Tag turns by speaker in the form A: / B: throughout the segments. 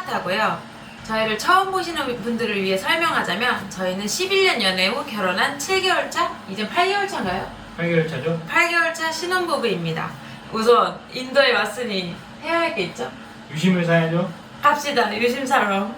A: 콜카타고요. 저희를 처음 보시는 분들을 위해 설명하자면 저희는 11년 연애 후 결혼한 7개월 차? 이제 8개월 차인가요?
B: 8개월 차죠?
A: 8개월 차 신혼부부입니다. 우선 인도에 왔으니 해야 할 게 있죠?
B: 유심을 사야죠?
A: 갑시다. 유심 사러.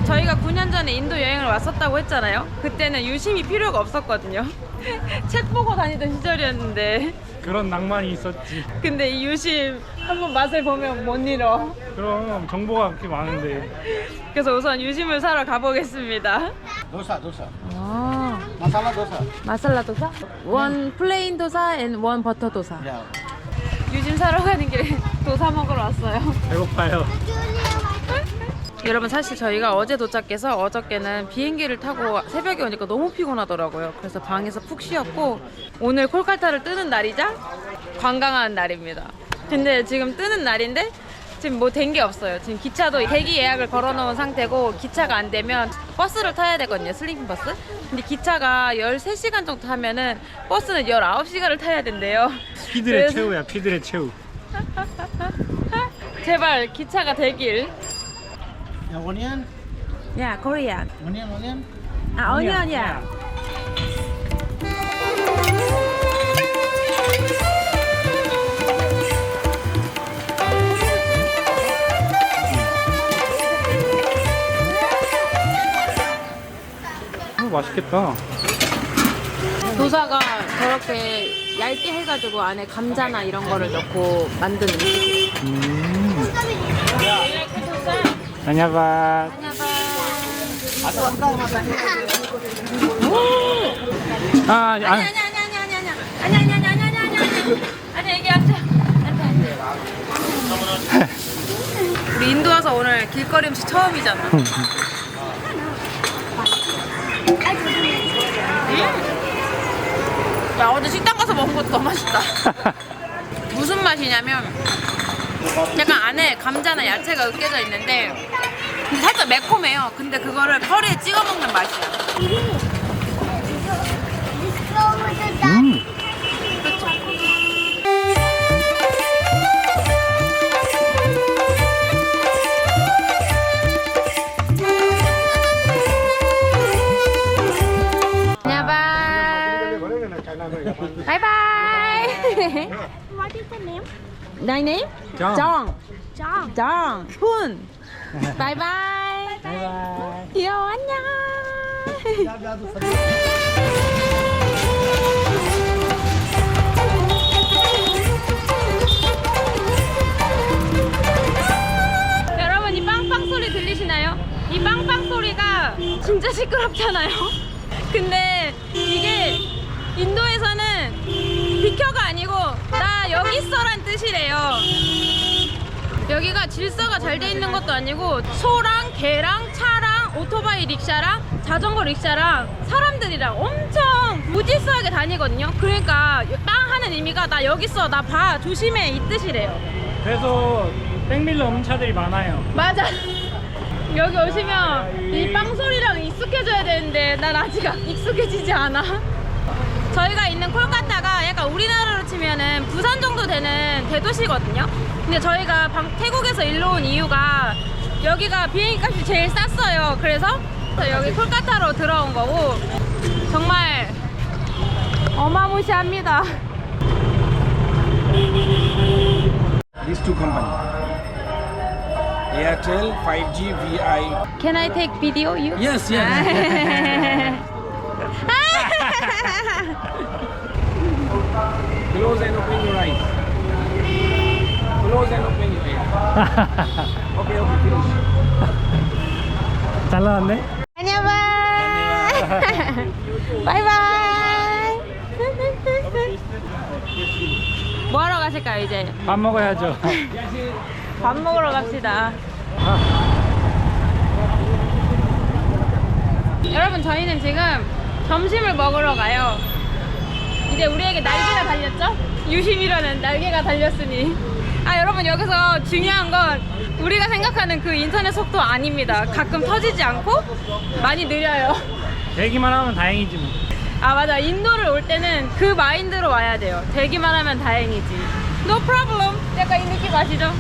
A: 저희가 9년 전에 인도 여행을 왔었다고 했잖아요. 그때는 유심이 필요가 없었거든요. 책 보고 다니던 시절이었는데
B: 그런 낭만이 있었지.
A: 근데 이 유심 한번 맛을 보면 못 잃어.
B: 그럼 정보가 그렇게 많은데.
A: 그래서 우선 유심을 사러 가보겠습니다.
C: Dosa, dosa.
A: 아,
C: Masala dosa.
A: 마살라 도사? 원 플레인 도사 and 원 버터 도사.
C: Yeah.
A: 유심 사러 가는 길에 도사 먹으러 왔어요.
B: 배고파요.
A: 여러분 사실 저희가 어제 도착해서 어저께는 비행기를 타고 새벽에 오니까 너무 피곤하더라고요. 그래서 방에서 푹 쉬었고 오늘 콜카타를 뜨는 날이자 관광하는 날입니다. 근데 지금 뜨는 날인데 지금 뭐 된 게 없어요. 지금 기차도 대기 예약을 걸어 놓은 상태고 기차가 안 되면 버스를 타야 되거든요. 슬리핑 버스. 근데 기차가 13시간 정도 타면은 버스는 19시간을 타야 된대요.
B: 피들의
A: 그래서-
B: 최후야, 피들의 최후.
A: 제발 기차가 되길.
C: Yeah, onion.
A: 야, 코리안.
C: Onion.
A: 아, 어니언이야.
B: 맛있겠다.
A: 도사가 저렇게 얇게 해가지고 안에 감자나 이런 거를 넣고 만든 음식.
B: 안녕하세요. 아, 아니.
A: 아니 이게 안 돼. 우리 인도 와서 오늘 길거리 음식 처음이잖아. 야, 어제 식당 가서 먹은 것도 너무 맛있다. 무슨 맛이냐면 약간 안에 감자나 야채가 으깨져 있는데 근데 살짝 매콤해요. 근데 그거를 커리에 찍어 먹는 맛이야. Bye bye.
D: What is the name?
A: My name?
B: 정.
A: 정.
D: John.
A: 정. 훈. Bye bye.
B: 바이바이.
A: 귀여워 안녕. 여러분 이 빵빵 소리 들리시나요? 이 빵빵 소리가 진짜 시끄럽잖아요. 근데 이게 인도에서는 비켜가 아니고 나 여기 있어란 뜻이래요. 여기가 질서가 잘 돼 있는 것도 아니고 소랑 개랑 차랑 오토바이 릭샤랑 자전거 릭샤랑 사람들이랑 엄청 무질서하게 다니거든요. 그러니까 빵 하는 의미가 나 여기 있어 나 봐 조심해 이 뜻이래요.
B: 그래서 백밀러 없는 차들이 많아요.
A: 맞아. 여기 오시면 이 빵 소리랑 익숙해져야 되는데 난 아직 익숙해지지 않아. 저희가 있는 콜카타가 약간 우리나라로 치면은 부산 정도 되는 대도시거든요. 근데 저희가 태국에서 일로 온 이유가 여기가 비행기 값이 제일 쌌어요. 그래서 여기 콜카타로 들어온 거고 정말 어마무시합니다.
E: These two companies, Airtel, 5G, VI.
A: Can I take video you?
E: Yes, yes. Close and open your eyes. Close and open your eyes. Okay, okay, finish.
B: 잘 나왔네?
A: 안녕 바이바이. 뭐 하러 가실까요 이제?
B: 밥 먹어야죠.
A: 밥 먹으러 갑시다. 여러분 저희는 지금 점심을 먹으러 가요. 이제 우리에게 날개가 달렸죠? 유심이라는 날개가 달렸으니. 아, 여러분, 여기서 중요한 건 우리가 생각하는 그 인터넷 속도 아닙니다. 가끔 터지지 않고 많이 느려요.
B: 되기만 하면 다행이지 뭐.
A: 아, 맞아. 인도를 올 때는 그 마인드로 와야 돼요. 되기만 하면 다행이지. No problem. 약간 이 느낌 아시죠?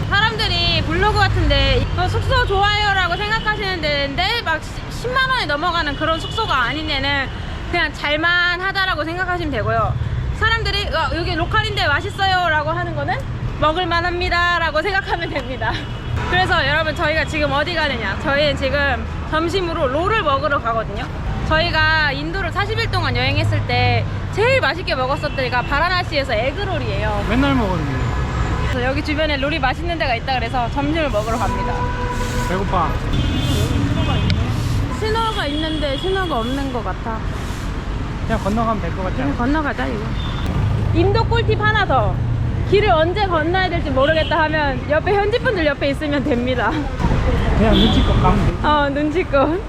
A: 사람들이 블로그 같은데 숙소 좋아요 라고 생각하시는데 막 10만 원이 넘어가는 그런 숙소가 아닌 데는 그냥 잘만 하다라고 생각하시면 되고요. 사람들이 여기 로컬인데 맛있어요 라고 하는 거는 먹을만 합니다 라고 생각하면 됩니다. 그래서 여러분, 저희가 지금 어디 가느냐, 저희는 지금 점심으로 롤을 먹으러 가거든요. 저희가 인도를 40일 동안 여행했을 때 제일 맛있게 먹었었던 데가 바라나시에서 에그롤이에요.
B: 맨날 먹었는데.
A: 그래서 여기 주변에 롤이 맛있는 데가 있다 그래서 점심을 먹으러 갑니다.
B: 배고파.
A: 신호가 있는데 신호가 없는 것 같아.
B: 그냥 건너가면 될 것 같지
A: 그냥
B: 않아?
A: 건너가자 이거. 인도 꿀팁 하나 더. 길을 언제 건너야 될지 모르겠다 하면 옆에 현지 분들 옆에 있으면 됩니다.
B: 그냥 눈치껏 가면 돼.
A: 눈치껏.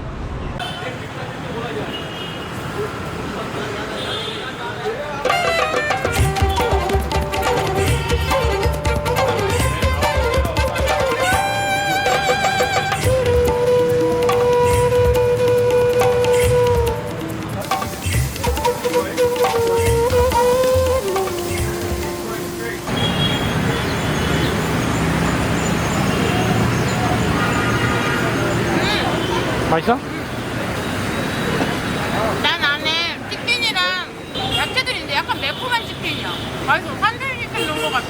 B: 맛있어?
A: 난 안에 치킨이랑 야채들이 있는데 약간 매콤한 치킨이야. 맛있어. 산들 치킨 넣은 것 같아.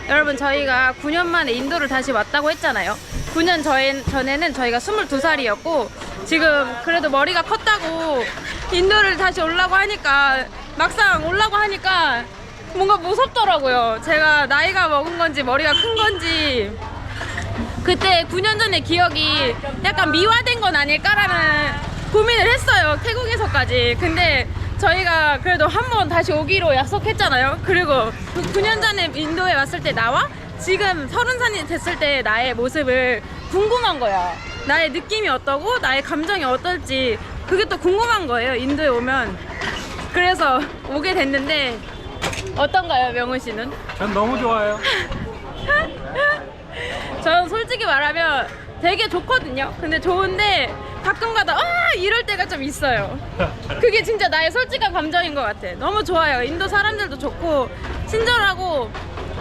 A: 여러분, 저희가 9년 만에 인도를 다시 왔다고 했잖아요. 9년 전에는 저희가 22살이었고 지금 그래도 머리가 컸다고 인도를 다시 오려고 하니까 막상 오려고 하니까 뭔가 무섭더라고요. 제가 나이가 먹은 건지 머리가 큰 건지 그때 9년 전의 기억이 약간 미화된 건 아닐까라는 고민을 했어요. 태국에서까지. 근데 저희가 그래도 한 번 다시 오기로 약속했잖아요. 그리고 9년 전에 인도에 왔을 때 나와 지금 30살이 됐을 때 나의 모습을 궁금한 거야. 나의 느낌이 어떠고 나의 감정이 어떨지 그게 또 궁금한 거예요. 인도에 오면. 그래서 오게 됐는데 어떤가요, 명훈 씨는?
B: 전 너무 좋아요.
A: 저는 솔직히 말하면 되게 좋거든요. 근데 좋은데 가끔가다 이럴 때가 좀 있어요. 그게 진짜 나의 솔직한 감정인 것 같아. 너무 좋아요. 인도 사람들도 좋고 친절하고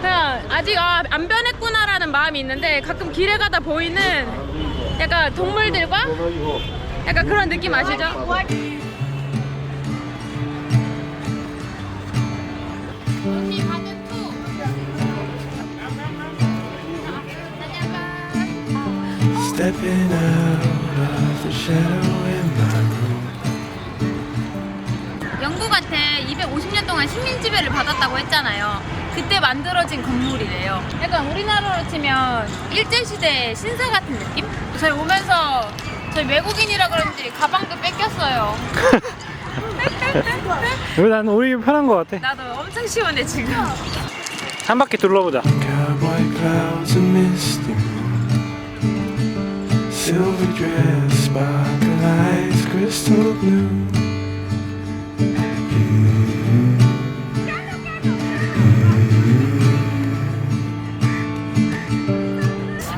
A: 그냥 아직 안 변했구나라는 마음이 있는데 가끔 길에 가다 보이는 약간 동물들과 약간 그런 느낌 아시죠?
F: Stepping out of the shadow in my room.
A: 영국한테 250년 동안 식민지배를 받았다고 했잖아요. 그때 만들어진 건물이래요. 약간 우리나라로 치면 일제시대 신사 같은 느낌? 저희 오면서 저희 외국인이라 그런지 가방도 뺏겼어요.
B: 여기 난 오히려 편한 것 같아.
A: 나도 엄청 시원해 지금.
B: 한 바퀴 둘러보자.
F: Cowboy clouds and misty moon. Silver dress, sparkle eyes, crystal blue.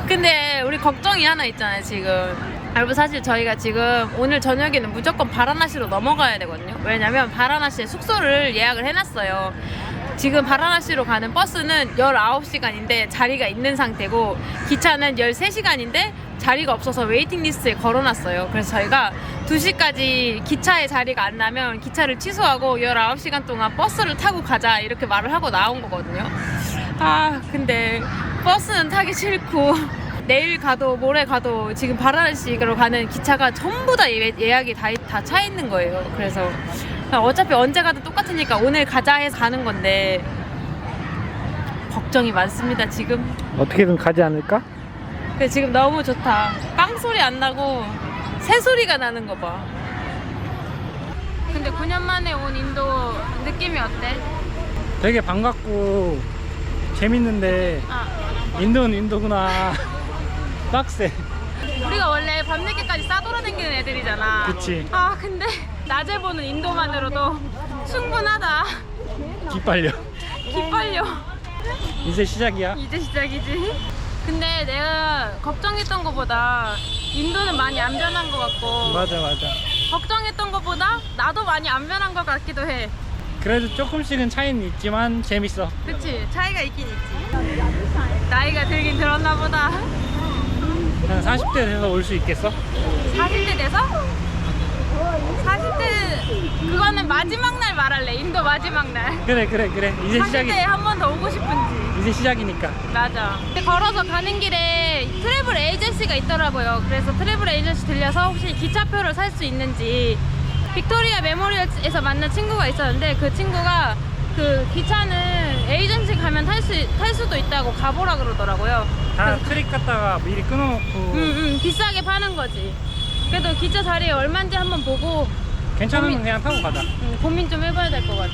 A: 근데 우리 걱정이 하나 있잖아요 지금. 여러분, 사실 저희가 지금 오늘 저녁에는 무조건 바라나시로 넘어가야 되거든요. 왜냐면 바라나시에 숙소를 예약을 해놨어요. 지금 바라나시로 가는 버스는 19시간인데 자리가 있는 상태고 기차는 13시간인데 자리가 없어서 웨이팅 리스트에 걸어놨어요. 그래서 저희가 2시까지 기차에 자리가 안 나면 기차를 취소하고 19시간 동안 버스를 타고 가자 이렇게 말을 하고 나온 거거든요. 근데 버스는 타기 싫고 내일 가도 모레 가도 지금 바라나시로 가는 기차가 전부 다 예약이 다 차 있는 거예요. 그래서 어차피 언제 가도 똑같으니까 오늘 가자 해서 가는 건데 걱정이 많습니다 지금.
B: 어떻게든 가지 않을까?
A: 근데 지금 너무 좋다. 빵 소리 안 나고 새 소리가 나는 거 봐. 근데 9년 만에 온 인도 느낌이 어때?
B: 되게 반갑고 재밌는데 인도는 인도구나. 빡세.
A: 우리가 원래 밤늦게까지 싸돌아다니는 애들이잖아.
B: 그치.
A: 근데 낮에 보는 인도만으로도 충분하다.
B: 기빨려.
A: 기빨려.
B: 이제 시작이야.
A: 이제 시작이지. 근데 내가 걱정했던 것보다 인도는 많이 안 변한 것 같고
B: 맞아.
A: 걱정했던 것보다 나도 많이 안 변한 것 같기도 해.
B: 그래도 조금씩은 차이는 있지만 재밌어.
A: 그치? 차이가 있긴 있지. 나이가 들긴 들었나 보다.
B: 한 40대 돼서 올 수 있겠어?
A: 40대 돼서? 40대 그거는 마지막 날 말할래. 인도 마지막 날.
B: 그래. 이제
A: 40대에 한 번 더 오고 싶은지.
B: 이제 시작이니까.
A: 맞아. 근데 걸어서 가는 길에 트래블 에이전시가 있더라고요. 그래서 트래블 에이전시 들려서 혹시 기차표를 살 수 있는지 빅토리아 메모리얼에서 만난 친구가 있었는데 그 친구가 그 기차는 에이전시 가면 탈 수도 있다고 가보라 그러더라고요.
B: 다 트릭 갔다가 미리 끊어놓고
A: 비싸게 파는 거지. 그래도 기차 자리에 얼마인지 한번 보고
B: 괜찮으면 그냥 타고 가자.
A: 고민 좀 해봐야 될 것 같아.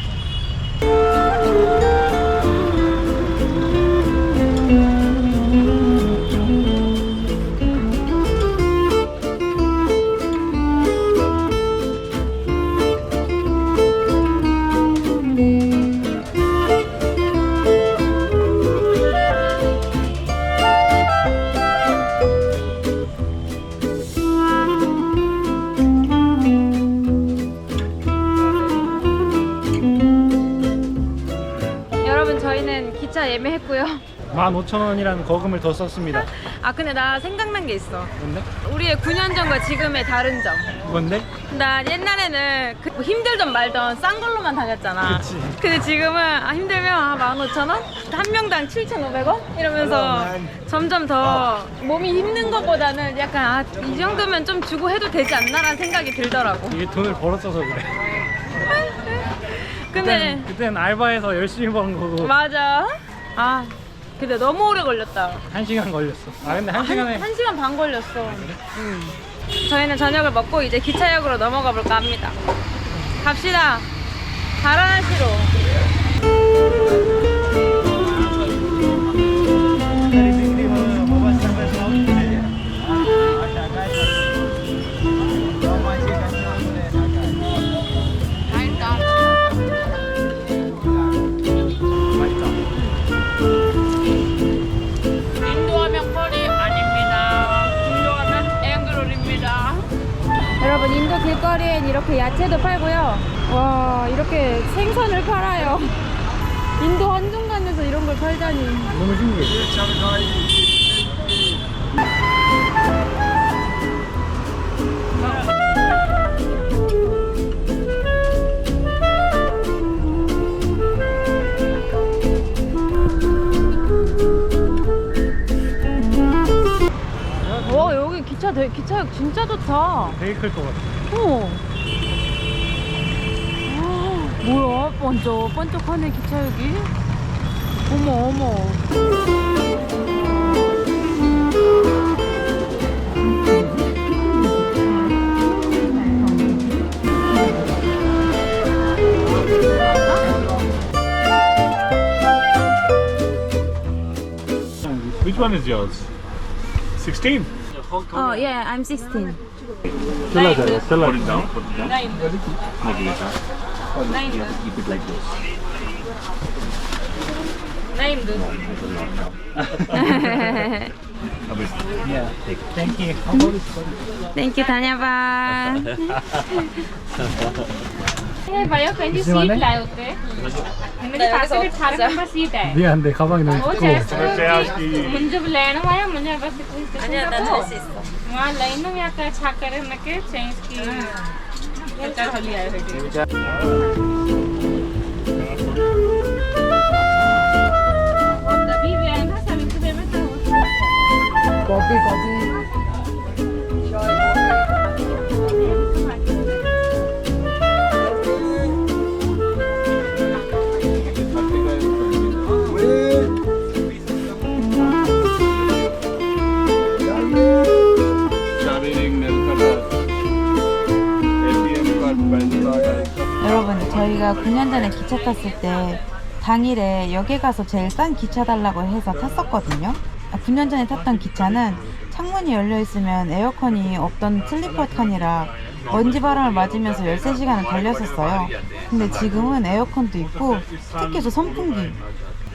A: 여러분 저희는 기차 예매했고요.
B: 15,000원이라는 거금을 더 썼습니다.
A: 아 근데 나 생각난 게 있어.
B: 뭔데?
A: 우리의 9년 전과 지금의 다른 점.
B: 뭔데?
A: 나 옛날에는 뭐 힘들던 말던 싼 걸로만 다녔잖아.
B: 그치.
A: 근데 지금은 힘들면 15,000원? 한 명당 7,500원? 이러면서 점점 더 몸이 힘든 것보다는 약간 이 정도면 좀 주고 해도 되지 않나라는 생각이 들더라고.
B: 이게 돈을 벌었어서 그래.
A: 근데
B: 그때는 알바해서 열심히 버는 거고.
A: 맞아. 아 근데 너무 오래 걸렸다.
B: 1시간 걸렸어. 근데 1시간에
A: 1시간 반 걸렸어. 저희는 저녁을 먹고 이제 기차역으로 넘어가 볼까 합니다. 갑시다. 바라나시로. 인도하면 커리 아닙니다. 인도하면 앵그롤입니다. 여러분 인도 길거리엔 이렇게 야채도 팔고요. 와 이렇게 생선을 팔아요. 인도 한중간에서 이런 걸 팔다니.
B: 너무 신기해.
A: 와 여기 기차역 진짜 좋다.
B: 되게 클 것 같아.
A: 어. 뭐야 번쩍번쩍하네 기차역이. 어머.
G: Which one is yours? 16?
A: Oh yeah, I'm 16.
G: Put it down. Put it down.
A: Nine.
G: Maybe later.
A: Nine.
G: You have to keep it like this.
A: Nine.
B: Yeah. Thank you.
A: Thank you, 다녀봐.
D: भैया कहीं सीट लाए होते मेरे पास भी थारे number seat है
B: 미안한데 가방이 너무
D: वो
B: 두꺼워.
D: चेस्ट मुझे जब लेना आया मुझे बस
A: 아니야, 난 할 수 있어.
D: वहाँ लाइन में आकर छा करे न के चेंज की चल होली आए तभी भी आए ना सभी सुबह में तो
B: 커피.
H: 여러분 저희가 9년 전에 기차 탔을 때 당일에 역에 가서 제일 싼 기차 달라고 해서 탔었거든요. 9년 전에 탔던 기차는 창문이 열려 있으면 에어컨이 없던 슬리퍼 칸이라 먼지 바람을 맞으면서 13시간을 달렸었어요. 근데 지금은 에어컨도 있고 특히 저 선풍기.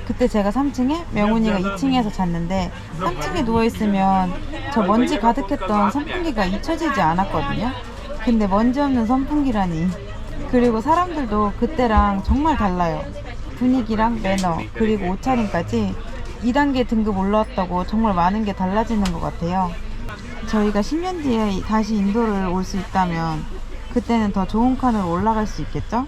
H: 그때 제가 3층에 명훈이가 2층에서 잤는데 3층에 누워있으면 저 먼지 가득했던 선풍기가 잊혀지지 않았거든요. 근데 먼지 없는 선풍기라니. 그리고 사람들도 그때랑 정말 달라요. 분위기랑 매너 그리고 옷차림까지 2단계 등급 올라왔다고 정말 많은 게 달라지는 것 같아요. 저희가 10년 뒤에 다시 인도를 올 수 있다면 그때는 더 좋은 칸으로 올라갈 수 있겠죠?